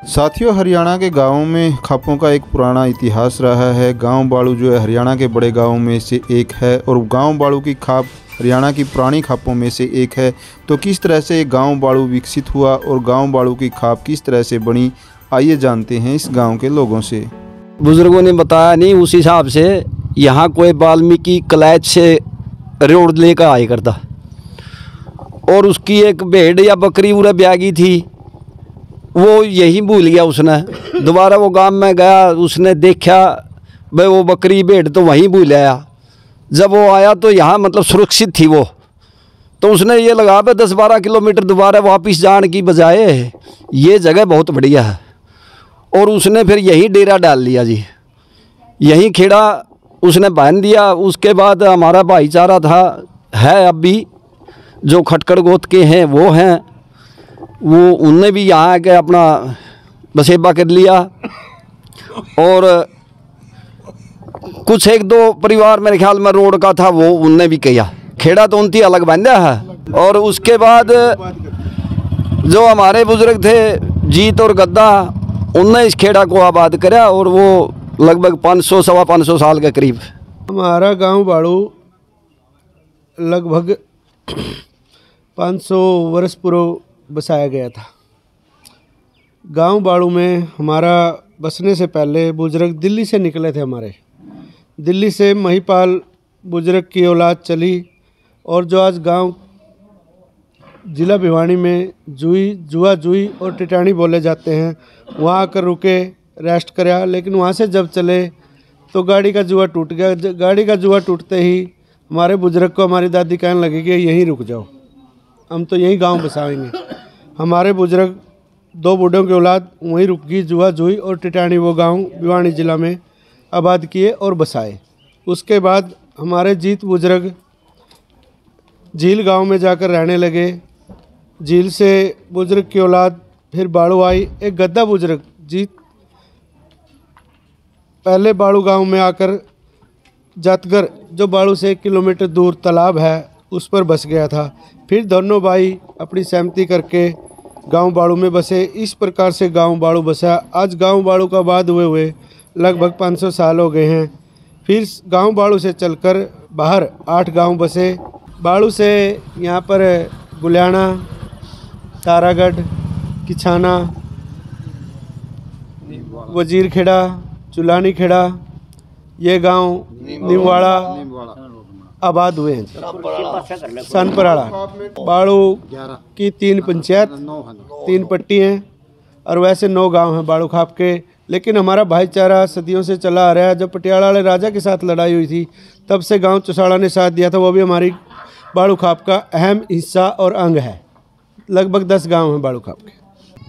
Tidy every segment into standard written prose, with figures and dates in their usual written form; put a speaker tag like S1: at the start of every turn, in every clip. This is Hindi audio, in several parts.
S1: साथियों, हरियाणा के गांवों में खापों का एक पुराना इतिहास रहा है। गांव बाड़ू जो है हरियाणा के बड़े गांवों में से एक है और गांव बाड़ू की खाप हरियाणा की पुरानी खापों में से एक है। तो किस तरह से गांव बाड़ू विकसित हुआ और गांव बाड़ू की खाप किस तरह से बनी, आइए जानते हैं इस गांव के लोगों से।
S2: बुजुर्गों ने बताया नहीं, उस हिसाब से यहाँ कोई वाल्मीकि कलैच से रोड लेकर आया करता और उसकी एक भेड़ या बकरी उड़े ब्यागी थी, वो यही भूल गया। उसने दोबारा वो गांव में गया, उसने देखा भाई वो बकरी भेड़ तो वहीं भूल आया। जब वो आया तो यहाँ मतलब सुरक्षित थी वो, तो उसने ये लगा भाई 10-12 किलोमीटर दोबारा वापस जाने की बजाय ये जगह बहुत बढ़िया है, और उसने फिर यही डेरा डाल लिया जी, यही खेड़ा उसने बांध दिया। उसके बाद हमारा भाईचारा था है अब भी जो खटकड़ गोत के हैं वो हैं, वो उनने भी यहाँ आके अपना बसेबा कर लिया। और कुछ 1-2 परिवार मेरे ख्याल में रोड का था, वो उनने भी किया। खेड़ा तो उनती अलग बांधा है। और उसके बाद जो हमारे बुजुर्ग थे जीत और गद्दा, उनने इस खेड़ा को आबाद करा और वो लगभग 500-525 साल के करीब।
S3: हमारा गांव बाड़ू लगभग 500 वर्ष पूर्व बसाया गया था। गांव बाड़ू में हमारा बसने से पहले बुजुर्ग दिल्ली से निकले थे। हमारे दिल्ली से महिपाल बुजुर्ग की औलाद चली और जो आज गांव जिला भिवानी में जुआ जुई और टिटानी बोले जाते हैं, वहाँ आकर रुके, रेस्ट कराया। लेकिन वहाँ से जब चले तो गाड़ी का जुआ टूट गया। गाड़ी का जुआ टूटते ही हमारे बुजुर्ग को हमारी दादी कहने लगी कि यहीं रुक जाओ, हम तो यहीं गांव बसाएंगे। हमारे बुजुर्ग 2 बूढ़ों की औलाद वहीं रुक गई, जुआ जुई और टिटानी वो गांव भिवानी ज़िला में आबाद किए और बसाए। उसके बाद हमारे जीत बुजुर्ग झील गांव में जाकर रहने लगे। झील से बुजुर्ग की औलाद फिर बाड़ू आई। एक गद्दा बुजुर्ग जीत पहले बाड़ू गांव में आकर जातगर जो बाड़ू से 1 किलोमीटर दूर तालाब है उस पर बस गया था। फिर दोनों भाई अपनी सहमति करके गांव बाड़ू में बसे। इस प्रकार से गांव बाड़ू बसा। आज गांव बाड़ू का बाद हुए लगभग 500 साल हो गए हैं। फिर गांव बाड़ू से चलकर बाहर 8 गांव बसे। बाड़ू से यहाँ पर गुलियाना, तारागढ़, किछाना, वजीर खेड़ा, चुलानी खेड़ा, ये गांव नीमवाड़ा आबाद हुए हैं। सनपराड़ा बाड़ू की 3 पंचायत, 3 पट्टी हैं और वैसे 9 गांव हैं बाड़ू खाप के। लेकिन हमारा भाईचारा सदियों से चला आ रहा है। जब पटियाला वाले राजा के साथ लड़ाई हुई थी तब से गांव चौसाड़ा ने साथ दिया था। वो भी हमारी बाड़ू खाप का अहम हिस्सा और अंग है। लगभग 10 गांव हैं बाड़ू खाप के।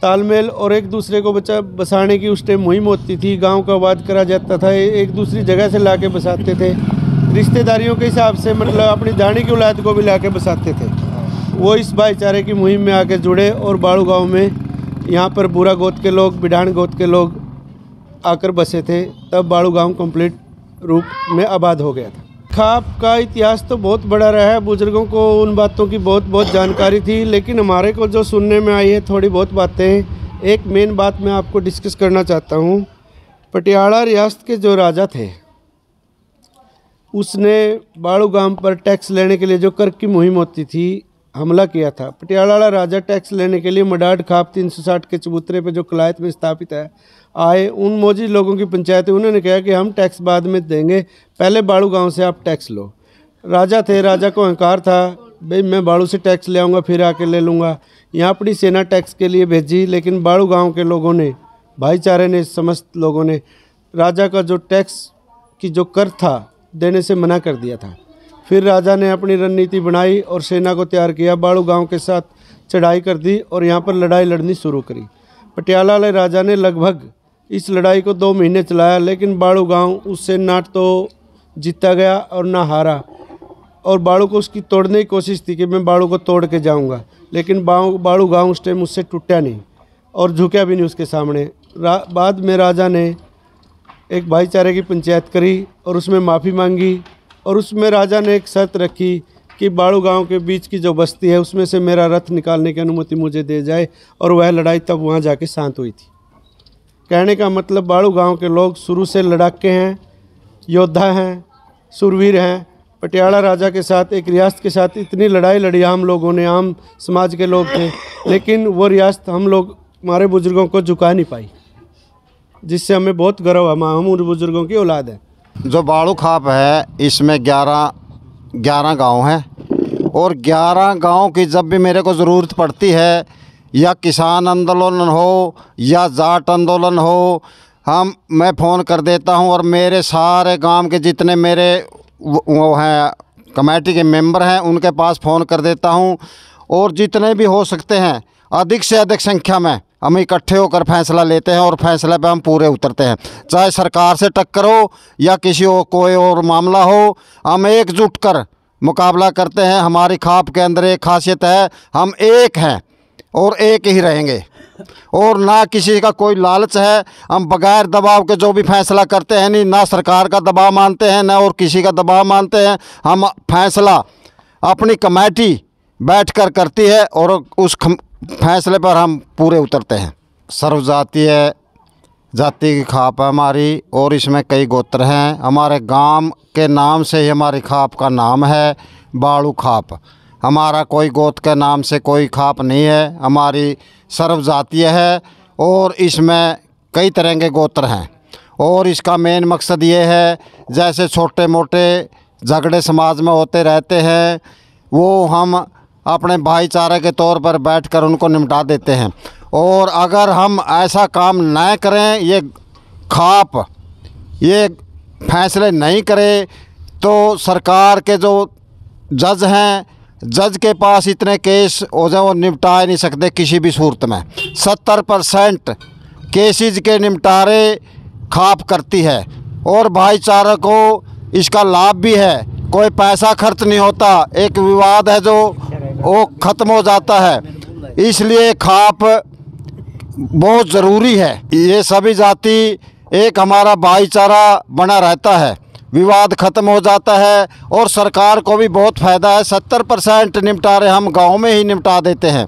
S3: तालमेल और एक दूसरे को बसाने की उस टाइम मुहिम होती थी। गांव का आबाद करा जाता था, एक दूसरी जगह से लाके बसाते थे। रिश्तेदारियों के हिसाब से मतलब अपनी दाढ़ी की औलाद को भी लाके बसाते थे। वो इस भाईचारे की मुहिम में आके जुड़े और बाड़ू गांव में यहाँ पर बुरा गोत के लोग, बिडान गोत के लोग आकर बसे थे। तब बाड़ू गांव कंप्लीट रूप में आबाद हो गया था। खाप का इतिहास तो बहुत बड़ा रहा है। बुजुर्गों को उन बातों की बहुत जानकारी थी, लेकिन हमारे को जो सुनने में आई है थोड़ी बहुत बातें। एक मेन बात मैं आपको डिस्कस करना चाहता हूँ। पटियाला रियासत के जो राजा थे उसने बाड़ू गांव पर टैक्स लेने के लिए जो कर की मुहिम होती थी हमला किया था। पटियाला वाला राजा टैक्स लेने के लिए मडाड खाप 360 के चबूतरे पे जो कलायत में स्थापित है आए। उन मौजी लोगों की पंचायत उन्होंने कहा कि हम टैक्स बाद में देंगे, पहले बाड़ू गांव से आप टैक्स लो। राजा थे, राजा को अहंकार था भाई मैं बाड़ू से टैक्स ले आऊँगा फिर आके ले लूँगा। यहाँ अपनी सेना टैक्स के लिए भेजी, लेकिन बाड़ू गाँव के लोगों ने, भाईचारे ने, समस्त लोगों ने राजा का जो टैक्स की जो कर था देने से मना कर दिया था। फिर राजा ने अपनी रणनीति बनाई और सेना को तैयार किया, बाड़ू गांव के साथ चढ़ाई कर दी और यहाँ पर लड़ाई लड़नी शुरू करी। पटियाला वाले राजा ने लगभग इस लड़ाई को 2 महीने चलाया, लेकिन बाड़ू गांव उससे ना तो जीता गया और ना हारा। और बाड़ू को उसकी तोड़ने की कोशिश थी कि मैं बाड़ू को तोड़ के जाऊँगा, लेकिन बाड़ू गाँव उस टाइम उससे टूटा नहीं और झुका भी नहीं उसके सामने। बाद में राजा ने एक भाईचारे की पंचायत करी और उसमें माफ़ी मांगी और उसमें राजा ने एक शर्त रखी कि बाड़ू गांव के बीच की जो बस्ती है उसमें से मेरा रथ निकालने की अनुमति मुझे दे जाए, और वह लड़ाई तब वहाँ जाके शांत हुई थी। कहने का मतलब बाड़ू गांव के लोग शुरू से लड़ाके हैं, योद्धा हैं, सुरवीर हैं। पटियाला राजा के साथ, एक रियासत के साथ इतनी लड़ाई लड़ी हम लोगों ने, आम समाज के लोग थे, लेकिन वो रियासत हम लोग, हमारे बुज़ुर्गों को झुका नहीं पाई, जिससे हमें बहुत गर्व है। हम उन बुज़ुर्गों की औलाद हैं।
S4: जो बाड़ू खाप है इसमें 11 गांव हैं और 11 गांव की जब भी मेरे को ज़रूरत पड़ती है, या किसान आंदोलन हो या जाट आंदोलन हो, मैं फ़ोन कर देता हूं और मेरे सारे गांव के जितने मेरे वो हैं कमेटी के मेंबर हैं उनके पास फ़ोन कर देता हूं, और जितने भी हो सकते हैं अधिक से अधिक संख्या में हम इकट्ठे होकर फैसला लेते हैं और फैसले पे हम पूरे उतरते हैं। चाहे सरकार से टक्कर हो या किसी कोई और मामला हो, हम एकजुट कर मुकाबला करते हैं। हमारी खाप के अंदर एक खासियत है, हम एक हैं और एक ही रहेंगे, और ना किसी का कोई लालच है। हम बगैर दबाव के जो भी फैसला करते हैं, नहीं ना सरकार का दबाव मानते हैं ना और किसी का दबाव मानते हैं। हम फैसला अपनी कमेटी बैठकर करती है और उस फैसले पर हम पूरे उतरते हैं। सर्वजातीय जाति की खाप है हमारी, और इसमें कई गोत्र हैं। हमारे गांव के नाम से ही हमारी खाप का नाम है बाड़ू खाप। हमारा कोई गोत्र के नाम से कोई खाप नहीं है, हमारी सर्वजातीय है और इसमें कई तरह के गोत्र हैं। और इसका मेन मकसद ये है, जैसे छोटे मोटे झगड़े समाज में होते रहते हैं, वो हम अपने भाईचारे के तौर पर बैठकर उनको निपटा देते हैं। और अगर हम ऐसा काम न करें, ये खाप ये फैसले नहीं करे, तो सरकार के जो जज हैं, जज के पास इतने केस हो जाए वो निपटा नहीं सकते किसी भी सूरत में। 70% केसेज के निपटारे खाप करती है और भाईचारे को इसका लाभ भी है। कोई पैसा खर्च नहीं होता, एक विवाद है जो वो ख़त्म हो जाता है। इसलिए खाप बहुत ज़रूरी है। ये सभी जाति एक हमारा भाईचारा बना रहता है, विवाद ख़त्म हो जाता है और सरकार को भी बहुत फ़ायदा है। 70% निपटारे हम गांव में ही निपटा देते हैं,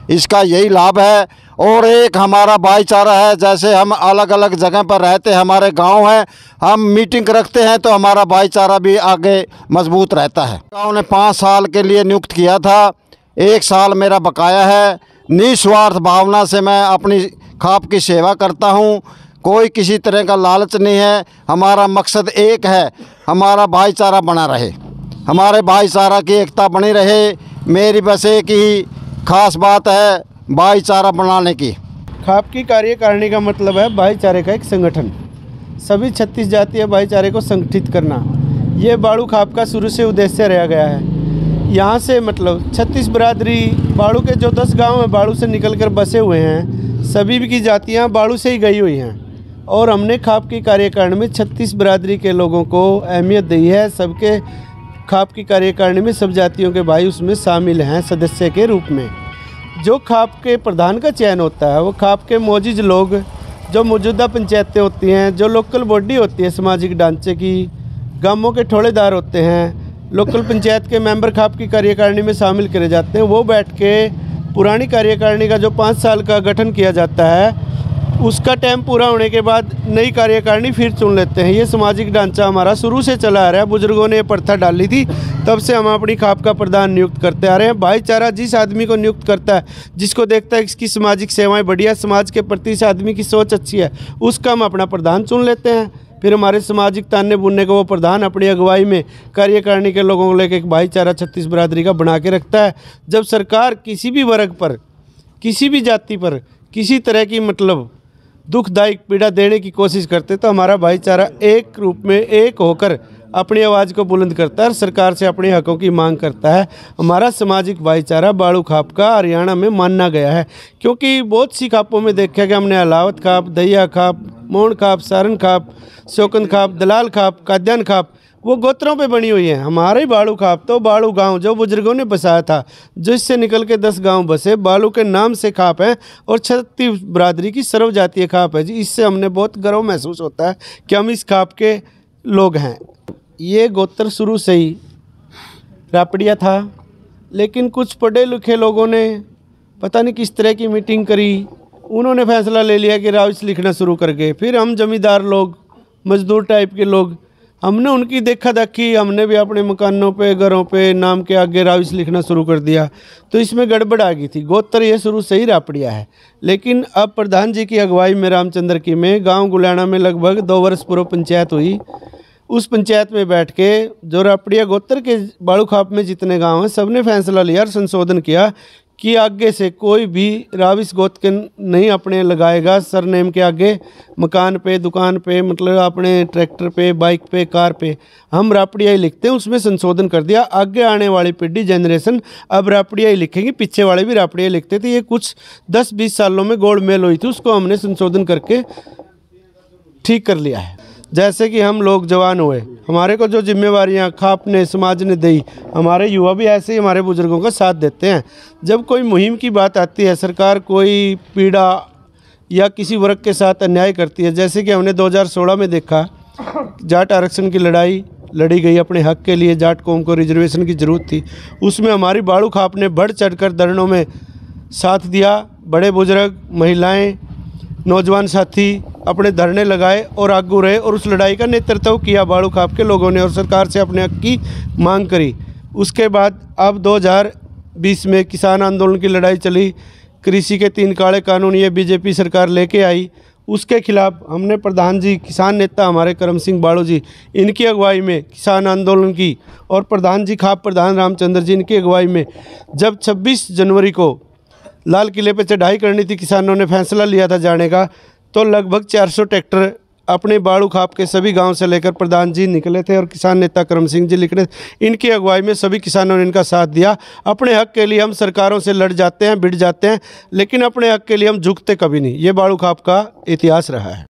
S4: इसका यही लाभ है। और एक हमारा भाईचारा है, जैसे हम अलग अलग जगह पर रहते हैं, हमारे गांव हैं, हम मीटिंग रखते हैं तो हमारा भाईचारा भी आगे मजबूत रहता है। गांव ने 5 साल के लिए नियुक्त किया था, 1 साल मेरा बकाया है। निस्वार्थ भावना से मैं अपनी खाप की सेवा करता हूँ, कोई किसी तरह का लालच नहीं है। हमारा मकसद एक है, हमारा भाईचारा बना रहे, हमारे भाईचारा की एकता बनी रहे। मेरी बस एक ही खास बात है, भाईचारा बनाने की।
S3: खाप की कार्यकारिणी का मतलब है भाईचारे का एक संगठन, सभी 36 जातीय भाईचारे को संगठित करना। ये बाड़ू खाप का शुरू से उद्देश्य रहा गया है। यहाँ से मतलब 36 बिरादरी, बाड़ू के जो 10 गांव हैं बाड़ू से निकलकर बसे हुए हैं, सभी की जातियाँ बाड़ू से ही गई हुई हैं। और हमने खाप की कार्यकारिणी में 36 बिरादरी के लोगों को अहमियत दी है। सबके खाप की कार्यकारिणी में सब जातियों के भाई उसमें शामिल हैं सदस्य के रूप में। जो खाप के प्रधान का चयन होता है वो खाप के मौजूद लोग, जो मौजूदा पंचायतें होती हैं, जो लोकल बॉडी होती है सामाजिक ढांचे की, गांवों के ठोड़ेदार होते हैं, लोकल पंचायत के मेंबर खाप की कार्यकारिणी में शामिल करे जाते हैं। वो बैठ के पुरानी कार्यकारिणी का जो 5 साल का गठन किया जाता है, उसका टाइम पूरा होने के बाद नई कार्यकारिणी फिर चुन लेते हैं। ये सामाजिक ढांचा हमारा शुरू से चला आ रहा है, बुजुर्गों ने प्रथा डाली थी, तब से हम अपनी खाप का प्रधान नियुक्त करते आ रहे हैं। भाईचारा जिस आदमी को नियुक्त करता है, जिसको देखता है इसकी सामाजिक सेवाएं बढ़िया, समाज के प्रति इस आदमी की सोच अच्छी है, उसका हम अपना प्रधान चुन लेते हैं। फिर हमारे सामाजिक ताने बुनने को वो प्रधान अपनी अगुवाई में कार्यकारिणी के लोगों को लेकर एक भाईचारा 36 बिरादरी का बना के रखता है। जब सरकार किसी भी वर्ग पर, किसी भी जाति पर किसी तरह की मतलब दुखदायक पीड़ा देने की कोशिश करते तो हमारा भाईचारा एक रूप में एक होकर अपनी आवाज़ को बुलंद करता है और सरकार से अपने हकों की मांग करता है। हमारा सामाजिक भाईचारा बाड़ू खाप का हरियाणा में माना गया है, क्योंकि बहुत सी खापों में देखा कि हमने अलावत खाप, दहिया खाप, मोहन खाप, सारन खाप, शोकंद खाप, दलाल खाप, काद्यान खाप, वो गोत्रों पे बनी हुई है। हमारे बाड़ू खाप तो बाड़ू गांव जो बुजुर्गों ने बसाया था, जो इससे निकल के 10 गांव बसे, बालू के नाम से खाप है और 36 बिरादरी की सर्वजातीय खाप है जी। इससे हमने बहुत गर्व महसूस होता है कि हम इस खाप के लोग हैं। ये गोत्र शुरू से ही रापड़िया था, लेकिन कुछ पढ़े लिखे लोगों ने पता नहीं किस तरह की मीटिंग करी, उन्होंने फैसला ले लिया कि राविश लिखना शुरू कर गए। फिर हम जमींदार लोग, मजदूर टाइप के लोग, हमने उनकी देखा देखी, हमने भी अपने मकानों पे, घरों पे नाम के आगे राविश लिखना शुरू कर दिया। तो इसमें गड़बड़ आ गई थी। गोत्र ये शुरू से ही रापड़िया है, लेकिन अब प्रधान जी की अगुवाई में रामचंद्र की में गांव गुलाना में लगभग 2 वर्ष पूर्व पंचायत हुई। उस पंचायत में बैठ के जो रापड़िया गोत्र के बालू खाप में जितने गांव हैं, सबने फैसला लिया और संशोधन किया कि आगे से कोई भी राविश गोत्र के नहीं अपने लगाएगा सरनेम के आगे, मकान पे, दुकान पे, मतलब अपने ट्रैक्टर पे, बाइक पे, कार पे हम रापड़िया ही लिखते हैं। उसमें संशोधन कर दिया। आगे आने वाली पीढ़ी, जनरेशन अब रापड़िया ही लिखेंगे। पीछे वाले भी रापड़िया लिखते थे। ये कुछ 10-20 सालों में गोलमेल हुई थी, उसको हमने संशोधन करके ठीक कर लिया है। जैसे कि हम लोग जवान हुए, हमारे को जो जिम्मेवारियां खाप ने, समाज ने दी, हमारे युवा भी ऐसे ही हमारे बुजुर्गों का साथ देते हैं। जब कोई मुहिम की बात आती है, सरकार कोई पीड़ा या किसी वर्ग के साथ अन्याय करती है, जैसे कि हमने 2016 में देखा, जाट आरक्षण की लड़ाई लड़ी गई अपने हक के लिए। जाट कौम को रिजर्वेशन की ज़रूरत थी, उसमें हमारी बालू खाप ने बढ़ चढ़कर धरनों में साथ दिया। बड़े बुजुर्ग, महिलाएँ, नौजवान साथी अपने धरने लगाए और आगू रहे और उस लड़ाई का नेतृत्व किया बालू खाप के लोगों ने और सरकार से अपने हक की मांग करी। उसके बाद अब 2020 में किसान आंदोलन की लड़ाई चली। कृषि के 3 काले कानून ये बीजेपी सरकार लेके आई, उसके खिलाफ हमने प्रधान जी, किसान नेता हमारे करम सिंह बाड़ू जी, इनकी अगुवाई में किसान आंदोलन की, और प्रधान जी खाप प्रधान रामचंद्र जी, इनकी अगुवाई में जब 26 जनवरी को लाल किले पे चढ़ाई करनी थी, किसानों ने फैसला लिया था जाने का, तो लगभग 400 ट्रैक्टर अपने बाड़ू खाप के सभी गांव से लेकर प्रधान जी निकले थे और किसान नेता करम सिंह जी निकले। इनकी अगुवाई में सभी किसानों ने इनका साथ दिया। अपने हक के लिए हम सरकारों से लड़ जाते हैं, भिड़ जाते हैं, लेकिन अपने हक के लिए हम झुकते कभी नहीं। ये बाड़ू खाप का इतिहास रहा है।